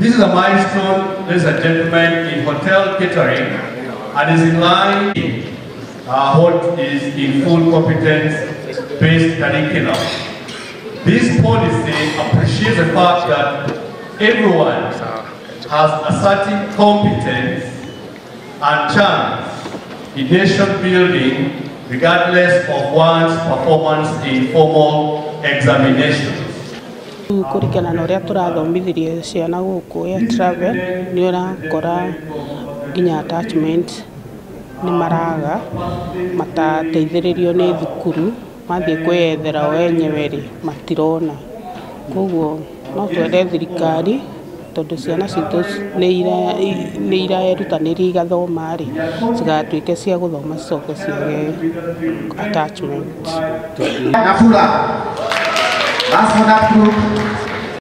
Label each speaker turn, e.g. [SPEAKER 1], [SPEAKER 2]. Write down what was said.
[SPEAKER 1] This is a milestone, ladies and gentlemen, in hotel catering and is in line with what is in full competence-based curriculum. This policy appreciates the fact that everyone has a certain competence and chance in nation building regardless of one's performance in formal examinations.
[SPEAKER 2] Kũrĩkia na ũrĩa tũrathomithirie ciana gũkũ ya travel nĩ ũrakora nginya attachment nĩ maraga matateithĩrĩrio nĩ thukuru mathiĩ kwĩyethera o enyewe rĩ matirona. Koguo no twende thirikari tondũ ciana citũ nĩ irerutanĩria igathoma rĩ cigatuĩke cia gũthoma cicoke ciage attachment.
[SPEAKER 3] Last one up group.